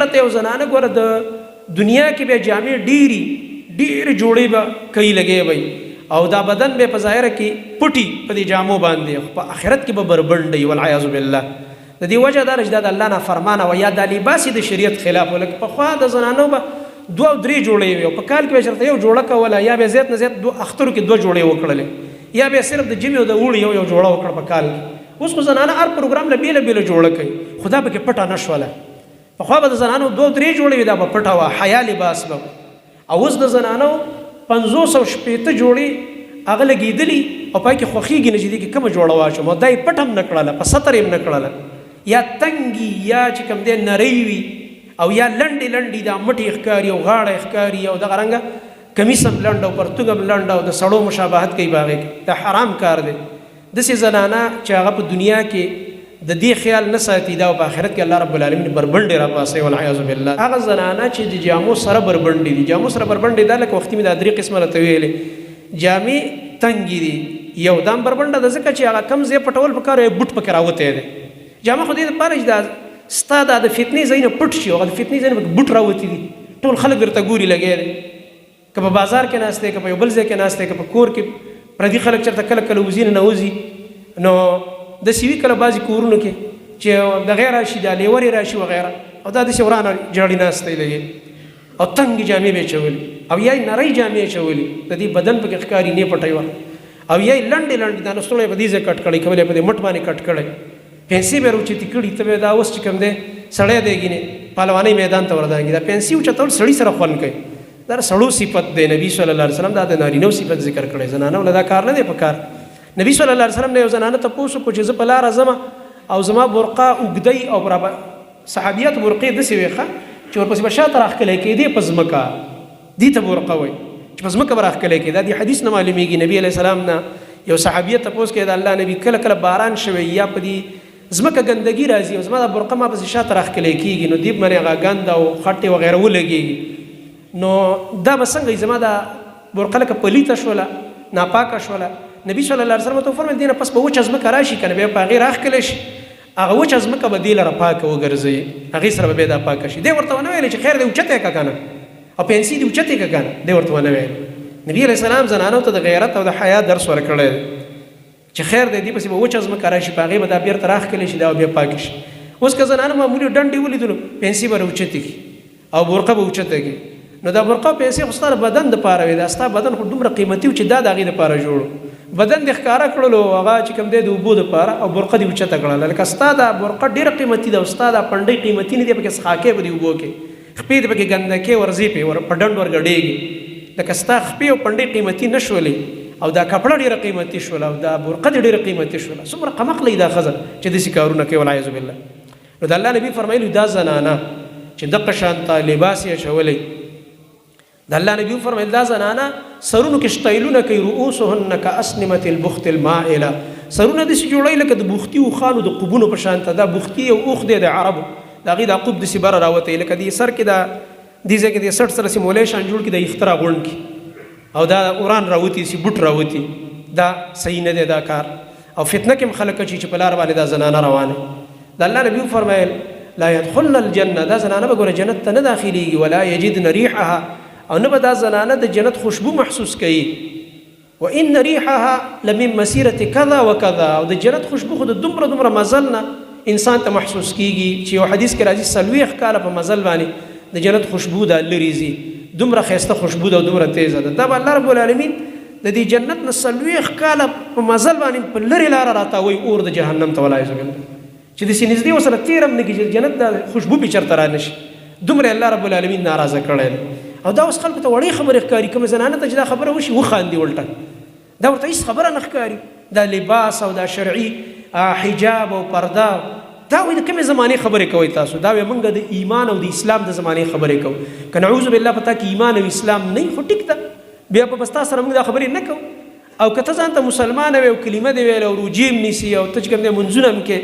غرته یو زنانه ګوره د دنیا کې به جامې ډېرې جوړې به کوي لګې وي او دا بدن به په ظاهره کې پټي په دې جامو باندې په آخرت کې به بربنډي والعیاذ بالله. د دې وجه دا چې دا د الله نافرمانه او یا د لباس د شریعت خلاف ولکه پخوا د زنانو به 2 او 3 جوړې وي او په کال کې به چېرته یو جوړه کوله یا به زیات نه زیات اخترو کې 2 جوړې وکړلې یا به صرف د جمعې او د اوړي یو جوړه وکړه په کال کې. اوس خو زنانه هر پروګرام له بېله جوړه کوي خدا به کې پټه نه شوله. پخوا به د زنانو 2 او 3 جوړې وي دا به پټه وه حیا لباس به او اوس د زنانو 500 او شپېته جوړې هغه لګېدلي او پای کې خوښېږي نه چې دې کې کومه جوړه واچوم او دا یې پټ هم نه کړله په ستر یې هم نه کړله یا تنګي یا چې کوم دی نری وي او یا لنډې دا مټې ښکاري او غاړه ښکاري او دغه رنګه کمیس هم لنډ او پرتوګ هم لنډ او د سړو مشابهت کوي په هغې کې دا حرام کار دی. داسې زنانه چې هغه په دنیا کې د دې خیال نه ساتي دا په آخرت کې الله رب العالمین بربنډې راپاسوي والعیاذ بالله. هغه زنانه چې د جامو سره بربنډې دي جامو سره بربنډې دا لکه وختي مې دا 3 قسمه راته ویلې جامې تنګې دي یو دام بربنډه ده ځکه چې هغه کم ځای پټول پکار یو بوټ پکې راوتی دی جامه خو دې دپاره چې دا ستا دا د فتنې ځای نه پټ شي هغه د فتنې ځای نه پکې بوټ راوتي دي ټول خلک درته ګوري لګی دی که په بازار کې ناست دی که په یو بل ځای کې ناست دی که په کور کې پردي خلک چېرته کله وځي نه وځي نو داسې وي کله بعضې کورونو کې چې دغې راشي دا لیورې راشي وغیره او دا داسې ورانه جاړي ناست دی لګې او تنګې جامې به یې چولي او یا یې نرۍ جامې یې چولي د دې بدن پکې ښکاري نه پټی وه او یا یې لنډې دا نستوڼه یې په دې ځای کټ کړی کول یې په دې مټ باندې کټ کړی پنسي به یې راوچتې کړي ته به دا اوس چې کوم دی سړی دی ګینې پهلوانۍ میدان ته وردانګي دا پنسي اوچتول سړي سره خوند کوي دا سړو صفت دی نبي صلی الله علیه وسلم دا د نارینهو صفت ذکر کړی زنانو له دا کار نه دی په کار. نبي صلی الله علیه وسلم نه یو زنانه تپوس وکړو چې زه په لاره ځمه او زما برقه اوږدی او صحابیات برقې داسې وې ښه چې ورپسې به شاته راښکلی کېدې په ځمکه دې ته برقه وایي چې په ځمکه به راښکلی کېده دې حدیث نه معلومیږي نبي علیه السلام نه یو صحابیه تپوس کوي د الله نبي کله باران شوی یا په دې ځمکه ګندګي راځي او زما دا برقه ما پسې شاته راښکلی کېږي نو دې باندې هغه ګند او خټې وغیره ولګېږي نو دا به څنګه زما دا برقه لکه پلیته شوله ناپاکه شوله نبي صلی الله علیه وسلم ته وفرمیل دې نه پس به وچه ځمکه راشي که نه بیا په هغې راښکلی شي هغه وچه ځمکه به دې لره پاکه وګرځوي هغې سره به بیا دا پاکه شي دی ورته ونه ویلی چې خیر دی اوچته یې که که نه او پنسي دې اوچتې که که نه دی ورته ونه ویلی. نبي علیه السلام زنانو ته د غیرت او د حیا درس ورکړی دی چې خیر دی دې پسې به وچه ځمکه راشي په هغې به دا بېرته راښکلی شي دا به بیا پاکه شي. اوس که زنانه معمولي ډنډې ولیدلو پنسي به راوچتې کړي او برقه به اوچته کړي نو دا برقه او پنسي خو ستا د بدن دپاره وي دا ستا بدن خو دومره قیمتي و چې دا د هغې دپاره جوړ بدن دې ښکاره کړلو هغه چې کوم دی د اوبو دپاره او برقه دې اوچته کړله لکه ستا دا برقه ډېره قیمتي ده او ستا دا پنډۍ قیمتي نه دی پکې څښاکې به دې اوبو کې خپې دې پکې ګندکې ورځې پې په ډنډ ورګډېږي لکه ستا خپې او پنډۍ قیمتي نه شولې او دا کپړه ډېره قیمتي شوله او دا برقه دې ډېره قیمتي شوله څومره قمقله دا ښځه چې داسې کارونه کوي والعیاذ بالله. نو د الله نبي فرمایلي دا زنانه چې دقه شانته لباس یې اچولی د الله نبي فرمایل دا زنانه سرونو کې شتایلونه کوي رؤوسهن کاسنمة البخت المائله سرونه داسې جوړوي لکه د بوختي اوښانو د قبونو په شانته دا بوختي یو اوښ دی د عربو د هغې دا قب داسې بره راوتی لکه دې سر کې دا دې ځای کې د سټ سره سیمولی شان جوړ کړي د اخترا غونډ کې او دا وران راوتي سي بوټ راوتي دا صحیح نه دی دا کار او فتنه کې هم خلک اچي چې په لار باندې دا زنانه روانه د الله نبي فرمایل لا يدخلن الجنه دا زنانه به ګوره جنت ته نه داخلېږي ولا یجدن ریحها او نه به دا زنانه د جنت خوشبو محسوس کوي وان ریحها لمن مسیرة کذا وکذا او د جنت خوشبو خو د دومره مزل نه انسان ته محسوس کیږي چې یو حدیث کې راځي 40 کاله په مزل باندې د جنت خوشبو دا لري زی دومره ښایسته خوشبو ده او دومره تیزه ده دا به الله رب العالمین د دې جنت نه 40 کاله په مزل باندې په لرې لاره راتاوي اور د جهنم ته والعیاذ بالله چې داسې نږدې ورسره تېر هم نه کېږي جنت دا خوشبو پې چېرته را نه شي دومره الله رب العالمین ناراضه کړی دی او دا اوس خلکو ته وړې خبرې ښکاري کومه زنانه ته چې دا خبره وشي وخاندي الټه دا ورته هېڅ خبره نه ښکاري دا لباس او دا شرعي حجاب او پرده دا وایي د کومې زمانې خبرې کوئ تاسو دا وایي موږ د ایمان او د اسلام د زمانې خبرې کوو که نعوذ بالله په تا کې ایمان او اسلام نه خو ټیک ده بیا په بس تا سره موږ دا خبرې نه کوو او که ته ځان ته مسلمان وې او کلمه دې ویل او روجې هم نیسي او ته چې کوم دی منځونه هم کې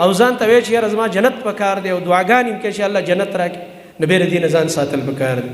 او ځان ته وایې چې یاره زما جنت پکار دی او دعاګانې هم کې چې الله جنت راکړي نو بیا د دې نه ځان ساتل پکار دی